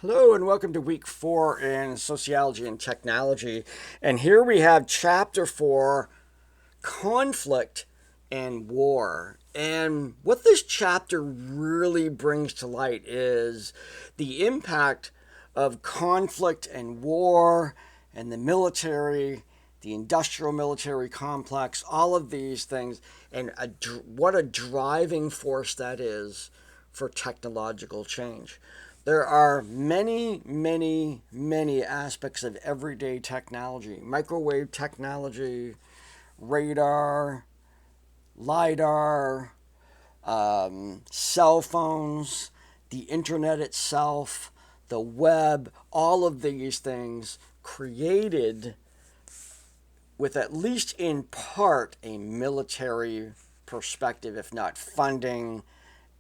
Hello and welcome to week 4 in sociology and technology. And here we have chapter 4, conflict and war. And what this chapter really brings to light is the impact of conflict and war and the military, the industrial military complex, all of these things, and what a driving force that is for technological change. There are many aspects of everyday technology: microwave technology, radar, LiDAR, cell phones, the internet itself, the web, all of these things created with, at least in part, a military perspective, if not funding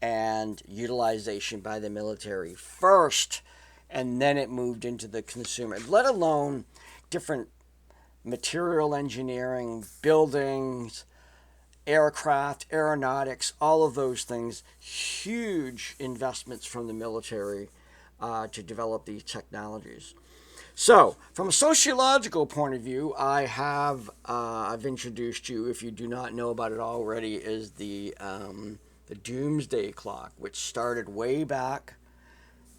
and utilization by the military first, and then it moved into the consumer, let alone different material engineering, buildings, aircraft, aeronautics, all of those things. Huge investments from the military to develop these technologies. So, from a sociological point of view, I've introduced you, if you do not know about it already, is the doomsday clock, which started way back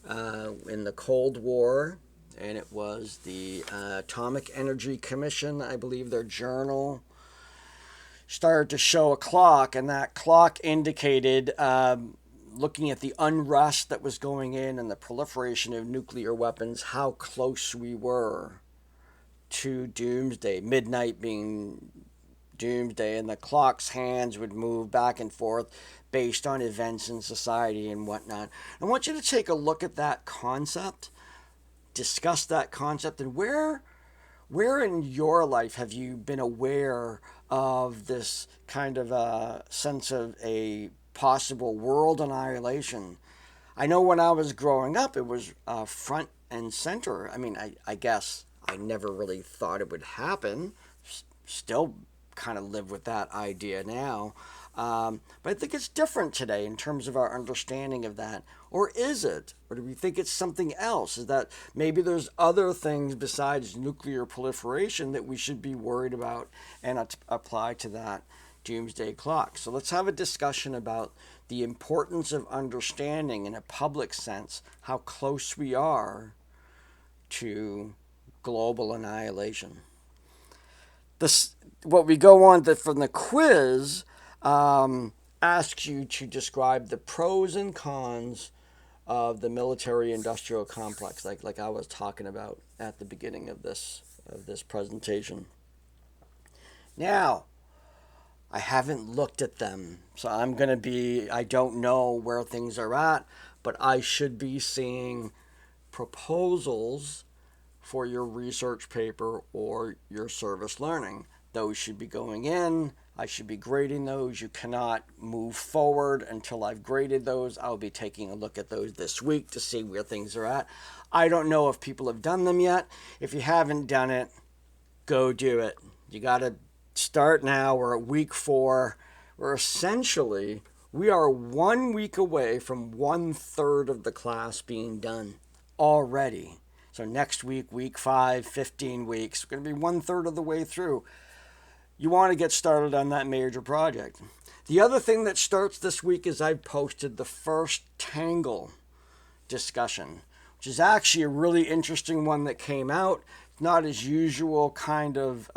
in the Cold War, and it was the Atomic Energy Commission, I believe their journal, started to show a clock, and that clock indicated, looking at the unrest that was going in and the proliferation of nuclear weapons, how close we were to doomsday, midnight being doomsday, and the clock's hands would move back and forth based on events in society and whatnot. I want you to take a look at that concept, discuss that concept, and where in your life have you been aware of this kind of a sense of a possible world annihilation? I know when I was growing up, it was front and center. I mean, I guess I never really thought it would happen. Still kind of live with that idea now. But I think it's different today in terms of our understanding of that. Or is it? Or do we think it's something else? Is that maybe there's other things besides nuclear proliferation that we should be worried about and apply to that doomsday clock? So let's have a discussion about the importance of understanding in a public sense how close we are to global annihilation. What we go on from the quiz asks you to describe the pros and cons of the military-industrial complex, like I was talking about at the beginning of this presentation. Now, I haven't looked at them, so I don't know where things are at, but I should be seeing proposals for your research paper or your service learning. Those should be going in. I should be grading those. You cannot move forward until I've graded those. I'll be taking a look at those this week to see where things are at. I don't know if people have done them yet. If you haven't done it, go do it. You got to start now. We're at week 4. We are 1 week away from 1/3 of the class being done already. So next week, week 5, 15 weeks, we're going to be 1/3 of the way through. You want to get started on that major project. The other thing that starts this week is I've posted the first Tangle discussion, which is actually a really interesting one that came out. It's not as usual kind of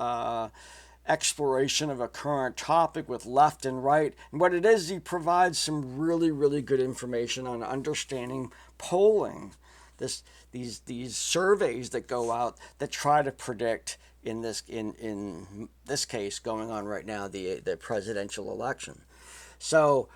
exploration of a current topic with left and right. And what it is, he provides some really good information on understanding polling. These surveys that go out that try to predict, in this case going on right now, the presidential election. So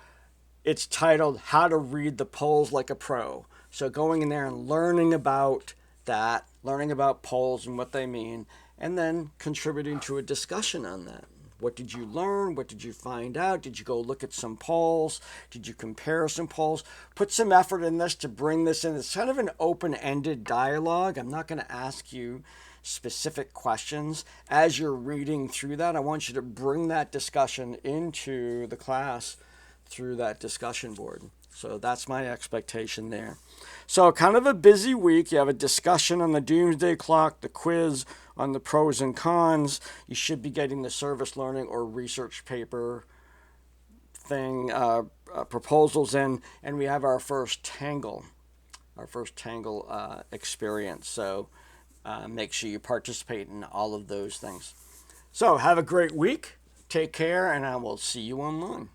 it's titled "How to Read the Polls Like a Pro." So going in there and learning about that, learning about polls and what they mean, and then contributing to a discussion on that. What did you learn? What did you find out? Did you go look at some polls? Did you compare some polls? Put some effort in this to bring this in. It's kind of an open-ended dialogue. I'm not going to ask you specific questions. As you're reading through that, I want you to bring that discussion into the class through that discussion board. So that's my expectation there. So kind of a busy week. You have a discussion on the doomsday clock, the quiz on the pros and cons. You should be getting the service learning or research paper thing proposals in, and we have our first Tangle experience. So make sure you participate in all of those things. So have a great week. Take care, and I will see you online.